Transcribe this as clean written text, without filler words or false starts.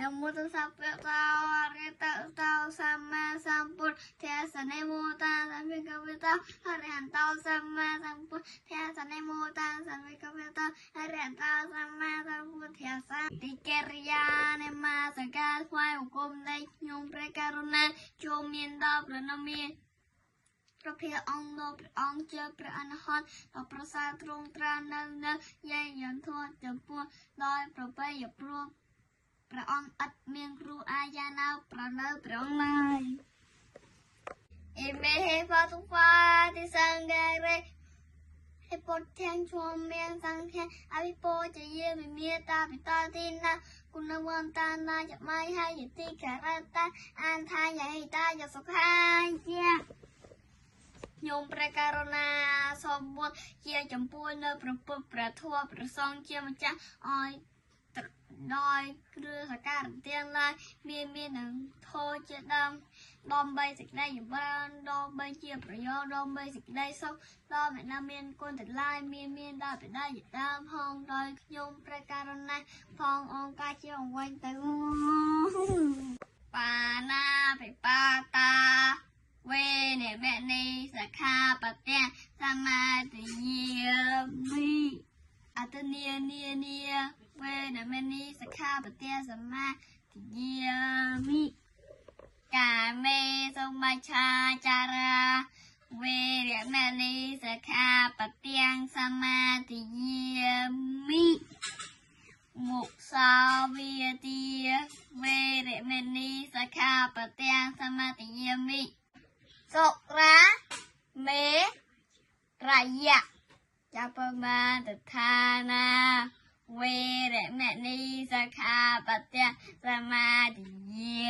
Namo tassa tao arita tao sama sampur tiasane muta sampai kapita harian tao sama sampur tiasane muta sampai kapita harian tao sama sampur tiasa dikerian emas segar fai hukum dai nyum prekaruna cumin da pranami ព្រះភិក្ខុអង្គនោះព្រះអង្គជាព្រះអរហន្តដ៏ប្រសើរទ្រង់ត្រាស់នៅយាយយន្តចំពោះដោយប្រពៃព្រោះព្រះអង្គឥតមានគ្រូអាយ៉ាណាប្រណើព្រះអង្គឡើយអេមេហេផាទុផាទិសង្ការេហេពុទ្ធទាំងជួមមានសង្ឃាអវិពោជាយាមិមេតាពិតាទីណាគុណវន្តាណាចមៃហើយយតិការតាអានថាយហេតាយសុខាជាខ្ញុំព្រះករុណាសូមបុត្រជាចំពោះនៅព្រះពុទ្ធព្រះធម៌ព្រះសង្ឃជាម្ចាស់ឲ្យដោយគ្រឿងសក្ការៈទាំងឡាយមាននឹងធោជាដើមដើម្បីសេចក្តីចម្រើនដើម្បីជាប្រយោជន៍ដើម្បីសេចក្តីសុខដល់អ្នកណាមានគុណទាំងឡាយមានដល់បិតាជាដើមហងដោយខ្ញុំព្រះករុណាផងអង្គការជាអង្វែងទៅបាណាពិបាតាវេនេមនីសខាបតៈសមាទិយាមិអតនីនីវេនេមនីសខាបតៈសមាទិយាមិកាមេសម្បច្ឆាចារាវេរមណីសខាបទាំងសមាទិយាមិមុសាវាទាវេរមណីសខាបទាំងសមាទិយាមិសុរាមេរយៈចាប់ប្រមាណតថានាវេរមណីសខាបទាំងសមាទិយា